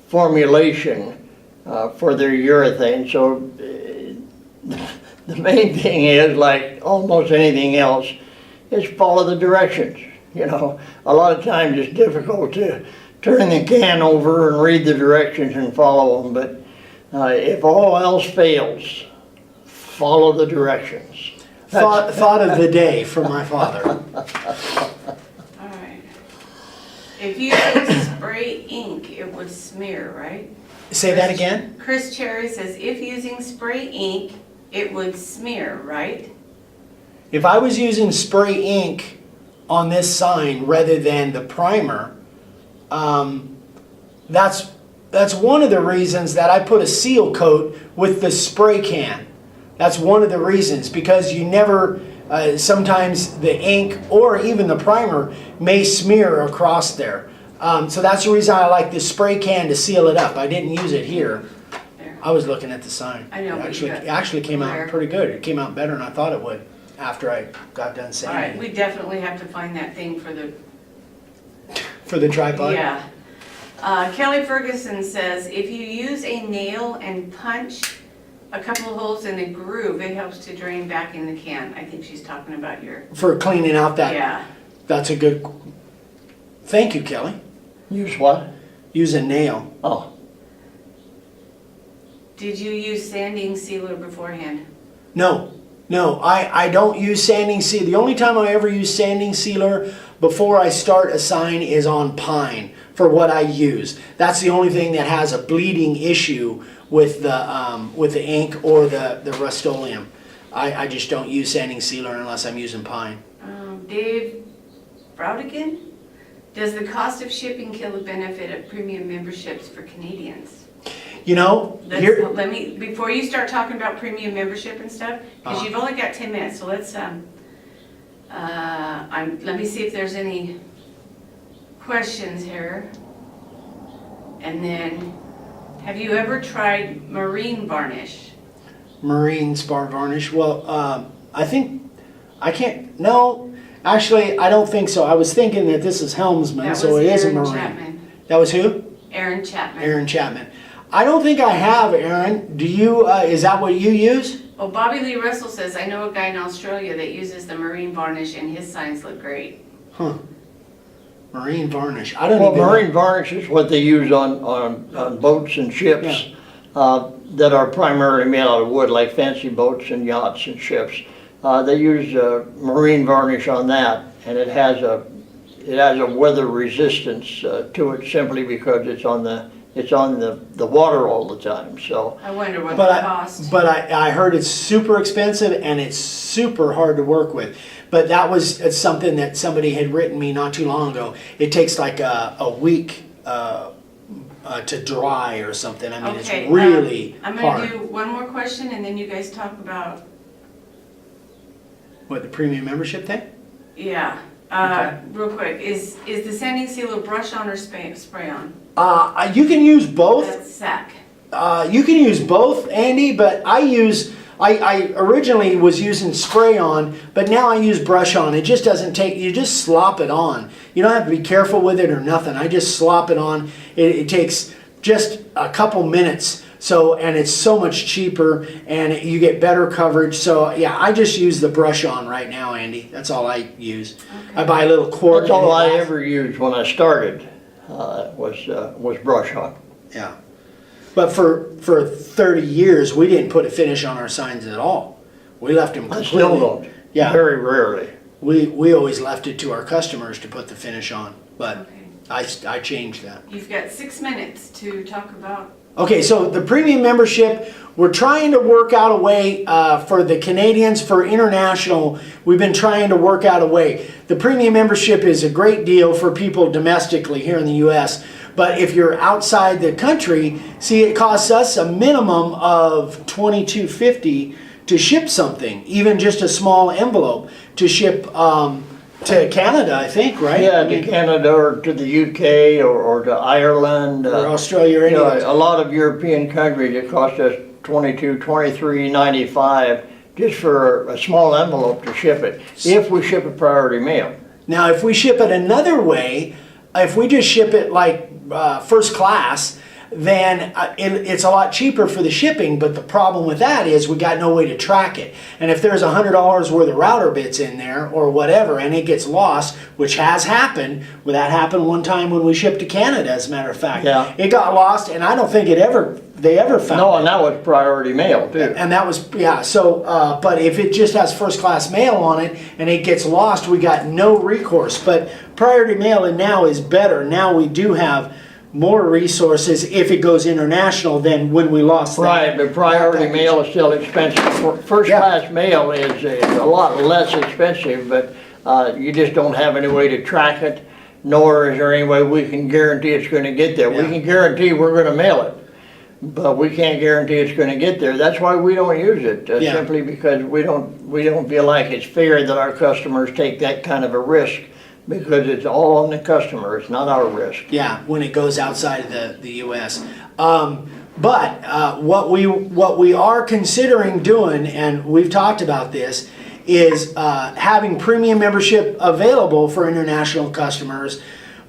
formulation for their urethane. So the main thing is, like almost anything else, is follow the directions. A lot of times it's difficult to turn the can over and read the directions and follow them, but if all else fails, follow the directions. Thought of the day from my father. All right. If you use spray ink, it would smear, right? Say that again? Chris Cherry says, if using spray ink, it would smear, right? If I was using spray ink on this sign rather than the primer, that's one of the reasons that I put a seal coat with the spray can. That's one of the reasons, because you never, sometimes the ink or even the primer may smear across there. So that's the reason I like this spray can to seal it up. I didn't use it here. There. I was looking at the sign. I know, but It actually came out pretty good. It came out better than I thought it would after I got done All sanding right, it. we definitely have to find that thing for the, For the tripod? yeah. Kelly Ferguson says, if you use a nail and punch a couple of holes in a groove, it helps to drain back in the can. I think she's talking about your, For cleaning out that. yeah. That's a good. Thank you, Kelly. Use what? Use a nail. Oh, Did you use sanding sealer beforehand? No, I don't use sanding sealer. The only time I ever use sanding sealer before I start a sign is on pine for what I use. That's the only thing that has a bleeding issue with the ink or the Rust-Oleum. I just don't use sanding sealer unless I'm using pine. Dave Browdigan, does the cost of shipping kill the benefit of premium memberships for Canadians? You know, here, Let me, before you start talking about premium membership and stuff, because you've only got 10 minutes, so let's, let me see if there's any questions here. And then, have you ever tried marine varnish? marine spar varnish. Well, I think I can't. No, actually, I don't think so. I was thinking that this is Helmsman, That so was it is a Aaron marine. Chapman. That was who? Aaron Chapman. Aaron Chapman. I don't think I have, Aaron. Do you? Is that what you use? Oh, Bobby Lee Russell says, I know a guy in Australia that uses the marine varnish and his signs look great. Huh. Marine varnish. I don't Well, even. marine varnish is what they use on boats and ships that are primarily made out of wood, like fancy boats and yachts and ships. They use marine varnish on that, and it has a weather resistance to it simply because it's on the water all the time. So I wonder what But the I, cost. but I heard it's super expensive and it's super hard to work with. But that was something that somebody had written me not too long ago. It takes like a week to dry or something. I mean, Okay, it's really I'm hard. gonna do one more question and then you guys talk about, What, the premium membership thing? yeah. Okay. Real quick, is the sanding sealer brush on or spray on? You can use both. That's sack. You can use both, Andy, but I originally was using spray on, but now I use brush on. It just doesn't take, you just slop it on. You don't have to be careful with it or nothing. I just slop it on. It takes just a couple minutes. So, and it's so much cheaper and you get better coverage. So yeah, I just use the brush on right now, Andy. That's all I use. Okay. I buy a little quart. that's all and I ever used when I started was brush on. Yeah. But for 30 years, we didn't put a finish on our signs at all. We left them I completely. still don't. Yeah. Very rarely. We always left it to our customers to put the finish on, but Okay. I changed that. You've got 6 minutes to talk about. Okay, so the premium membership, we're trying to work out a way for the Canadians, for international, we've been trying to work out a way. The premium membership is a great deal for people domestically here in the US, but if you're outside the country, see, it costs us a minimum of $22.50 to ship something, even just a small envelope to ship to Canada, I think, right? Yeah, to Canada or to the UK or to Ireland. Or Australia or any of those. A lot of European countries, it costs us $23.95 just for a small envelope to ship it, if we ship a priority mail. Now, if we ship it another way, if we just ship it like first class, then it's a lot cheaper for the shipping, but the problem with that is we got no way to track it. And if there's $100 worth of router bits in there or whatever, and it gets lost, which has happened, well, that happened one time when we shipped to Canada, as a matter of fact. Yeah. It got lost, and I don't think they ever found No, it. and that was priority mail too. And that was, yeah, so, but if it just has first class mail on it and it gets lost, we got no recourse. But priority mail now is better. Now we do have more resources if it goes international than when we lost that. Right, but priority that mail is still expensive. First class mail is a lot less expensive, but you just don't have any way to track it, nor is there any way we can guarantee it's going to get there. We Yeah. can guarantee we're going to mail it, but we can't guarantee it's going to get there. That's why we don't use it, Yeah. simply because we don't feel like it's fair that our customers take that kind of a risk, because it's all on the customer, it's not our risk. Yeah, when it goes outside of the US. But what we are considering doing, and we've talked about this, is having premium membership available for international customers.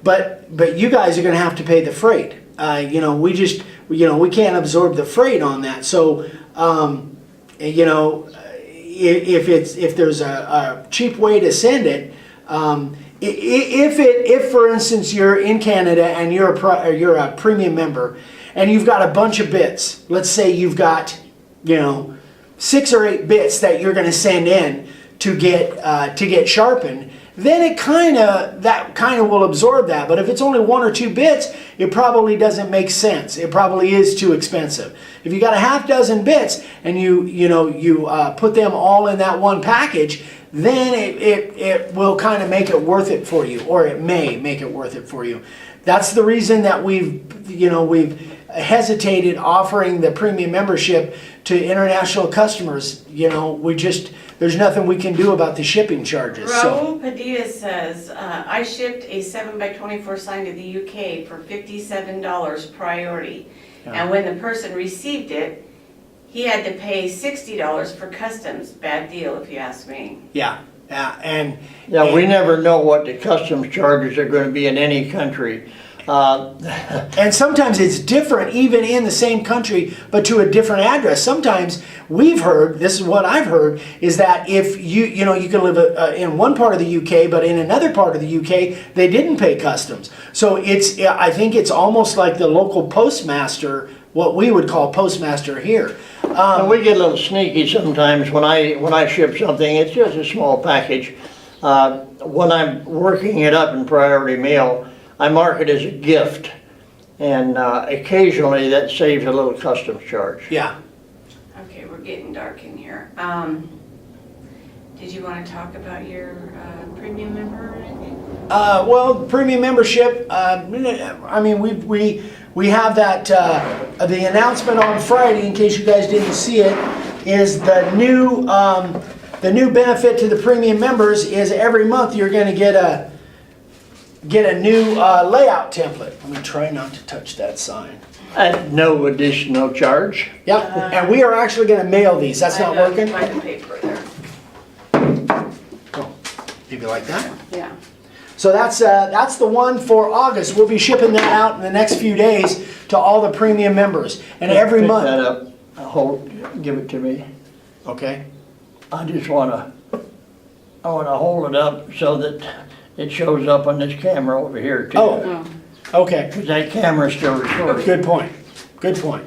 But you guys are going to have to pay the freight. We can't absorb the freight on that. So if there's a cheap way to send it. If for instance you're in Canada and you're a premium member and you've got a bunch of bits, let's say you've got 6 or 8 bits that you're going to send in to get sharpened, then that kind of will absorb that. But if it's only 1 or 2 bits, it probably doesn't make sense. It probably is too expensive. If you got a half dozen bits and you put them all in that one package, then it will kind of make it worth it for you, or it may make it worth it for you. That's the reason that we've hesitated offering the premium membership to international customers. There's nothing we can do about the shipping charges. Raul Padilla says, I shipped a 7x24 sign to the UK for $57 priority. Yeah. And when the person received it, he had to pay $60 for customs. Bad deal, if you ask me. Yeah, we never know what the customs charges are going to be in any country. And sometimes it's different even in the same country, but to a different address. Sometimes we've heard, this is what I've heard, is that if you know, you can live in one part of the UK, but in another part of the UK, they didn't pay customs. So I think it's almost like the local postmaster, what we would call postmaster here. And we get a little sneaky sometimes when I ship something. It's just a small package. When I'm working it up in priority mail, I mark it as a gift, and occasionally that saves a little customs charge. Yeah. Okay, we're getting dark in here. Did you want to talk about your premium member or anything? Well, premium membership, I mean, we have that, the announcement on Friday, in case you guys didn't see it, is the new benefit to the premium members is every month you're going to get a new layout template. Let me try not to touch that sign. At no additional charge. Yep, and we are actually going to mail these. That's not working? By the paper there. Oh, maybe like that? Yeah. So that's the one for August. We'll be shipping that out in the next few days to all the premium members. And every Pick month. that up, give it to me. Okay. I just wanna hold it up so that it shows up on this camera over here too. Oh. Okay. Because that camera's still recording. Good point. Good point.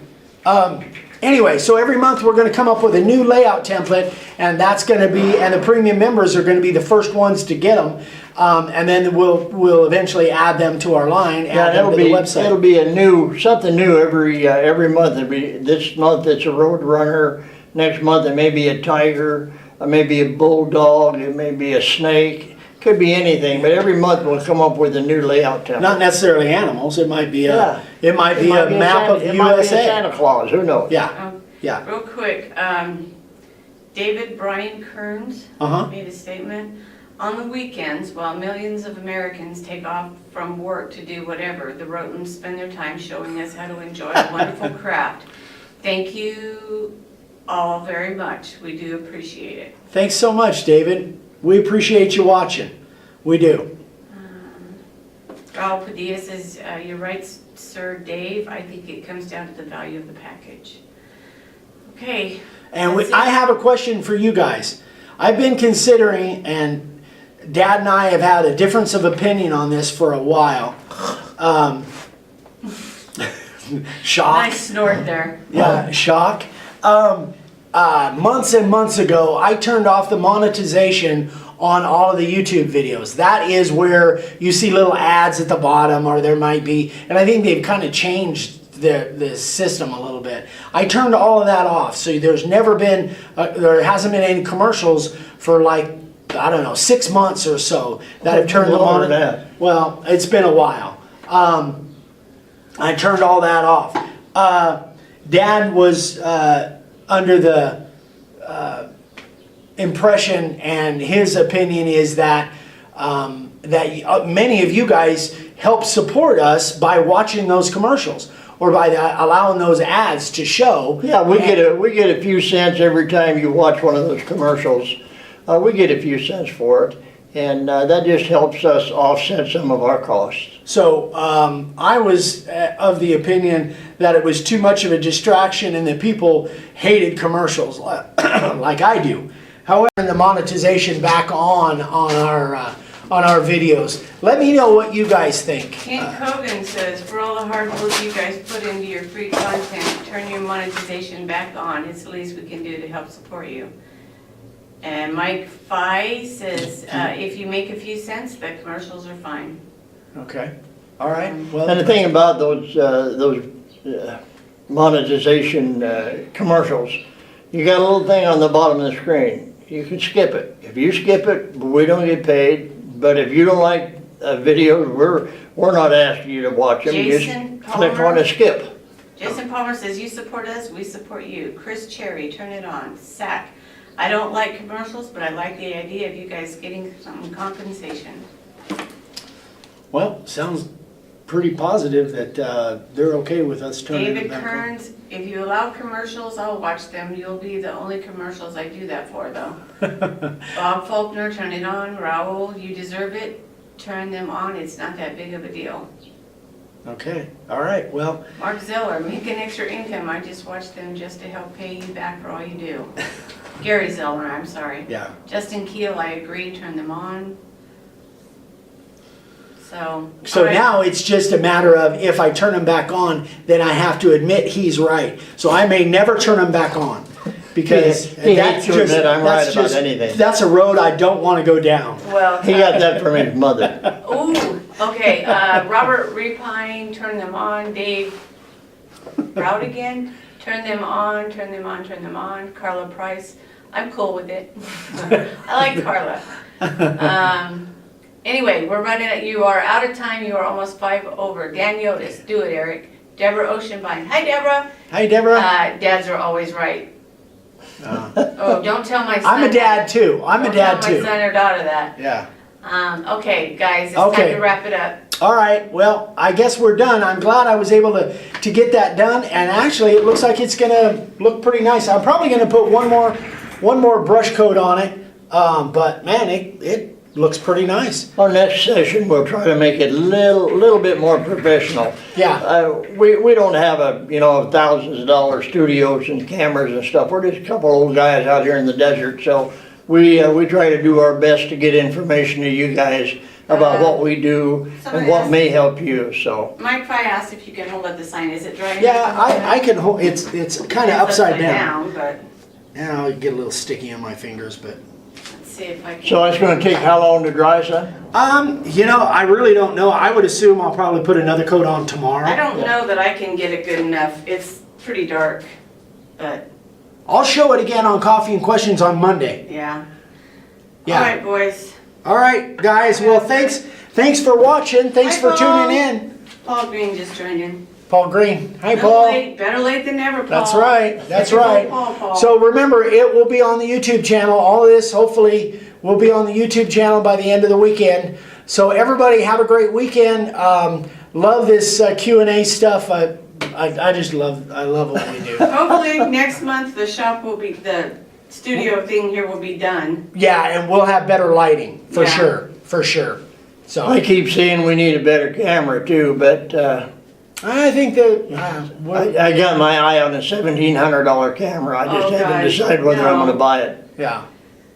Anyway, so every month we're going to come up with a new layout template, and that's going to be, and the premium members are going to be the first ones to get them, and then we'll eventually add them to our line, add them to the website. It'll be something new every month. It'll be, this month it's a road runner. Next month it may be a tiger, it may be a bulldog, it may be a snake. Could be anything, but every month we'll come up with a new layout template. Not necessarily animals. It might be a Yeah. it might be a map of It might be a USA. Santa Claus. Who knows? Yeah. Yeah. Real quick, David Brian Kearns Uh-huh. made a statement. On the weekends, while millions of Americans take off from work to do whatever, the Rotans spend their time showing us how to enjoy a wonderful craft. Thank you all very much. We do appreciate it. Thanks so much, David. We appreciate you watching. We do. Raul Padilla says, you're right, Sir Dave. I think it comes down to the value of the package. Okay. And That's it. I have a question for you guys. I've been considering, and Dad and I have had a difference of opinion on this for a while. Shock. Nice snort there. Yeah, shock. Months and months ago, I turned off the monetization on all of the YouTube videos. That is where you see little ads at the bottom, or there might be, and I think they've kind of changed the system a little bit. I turned all of that off, so there's never been, there hasn't been any commercials for like, I don't know, 6 months or so that have turned them Longer on. than that. Well, it's been a while. I turned all that off. Dad was under the impression, and his opinion is that many of you guys help support us by watching those commercials, or by allowing those ads to show. Yeah, we get a few cents every time you watch one of those commercials. We get a few cents for it, and that just helps us offset some of our costs. So I was of the opinion that it was too much of a distraction, and that people hated commercials like I do. However, the monetization back on our videos. Let me know what you guys think. Kent Cogan says, for all the hard work you guys put into your free content, turn your monetization back on. It's the least we can do to help support you. And Mike Fye says, if you make a few cents, the commercials are fine. Okay. All right. Well, And the thing about those monetization commercials, you got a little thing on the bottom of the screen. You can skip it. If you skip it, we don't get paid. But if you don't like a video, we're not asking you to watch them. You Jason just click Palmer. on a skip. Jason Palmer says, you support us, we support you. Chris Cherry, turn it on. Sack, I don't like commercials, but I like the idea of you guys getting some compensation. well, sounds pretty positive that they're okay with us turning it David back on. Kearns, if you allow commercials, I'll watch them. You'll be the only commercials I do that for, though. Bob Faulkner, turn it on. Raul, you deserve it. Turn them on. It's not that big of a deal. Okay, all right, well, Mark Zeller, make an extra income. I just watched them just to help pay you back for all you do. Gary Zeller, I'm sorry. yeah. Justin Keel, I agree, turn them on. So. So all right. now it's just a matter of if I turn them back on, then I have to admit he's right. So I may never turn them back on. Because He that's hates to admit I'm right that's about anything. That's a road I don't want to go down. Well. He got that from his mother. Ooh, okay, Robert Repine, turn them on. Dave Brown again, turn them on, turn them on, turn them on. Carla Price, I'm cool with it. I like Carla. Anyway, we're running, you are out of time, you are almost 5 over. Dan Yotis, do it, Eric. Deborah Oceanbine, hi Deborah. Hi, Deborah. Dads are always right. Oh, don't tell my son. I'm a dad too. I'm a dad Don't tell my too. son or daughter that. Yeah. Okay, guys, it's Okay. time to wrap it up. All right, well, I guess we're done. I'm glad I was able to get that done, and actually, it looks like it's gonna look pretty nice. I'm probably gonna put one more brush coat on it, but man, it looks pretty nice. Our next session, we'll try to make it a little bit more professional. Yeah. We don't have thousands of dollar studios and cameras and stuff. We're just a couple old guys out here in the desert, so we try to do our best to get information to you guys about what we do and what may help you, so. Mike Fry asked if you can hold up the sign, is it dry? Yeah, I can hold, it's kind of It's upside down. But Yeah, I'll get a little sticky on my fingers, but. let's see if I can. So it's gonna take how long to dry, son? I really don't know. I would assume I'll probably put another coat on tomorrow. I don't know that I can get it good enough. It's pretty dark, but I'll show it again on Coffee and Questions on Monday. yeah. Yeah. All right, boys. All right, guys. Well, thanks for watching. Thanks Hi, for Paul. tuning in. Paul Green just joined in. Paul Green. Hi, Paul. Better late than never, Paul. That's right. That's Typical right. Paul. So remember, it will be on the YouTube channel. All of this, hopefully, will be on the YouTube channel by the end of the weekend. So everybody, have a great weekend. Love this Q&A stuff. I just love what we do. Hopefully next month the studio thing here will be done. Yeah, and we'll have better lighting for Yeah. sure. So I keep saying we need a better camera too, but I think that I got my eye on a $1,700 camera. I just Oh, haven't gosh, decided whether I'm no. gonna buy it. yeah,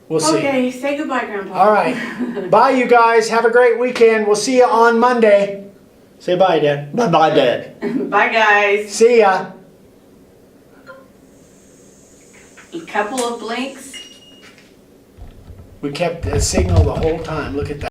we'll see. Okay, say goodbye, Grandpa. All right, bye, you guys. Have a great weekend. We'll see you on Monday. Say bye, Dad. Bye-bye, Dad. Bye, guys. See ya. A couple of blinks. We kept a signal the whole time. Look at that.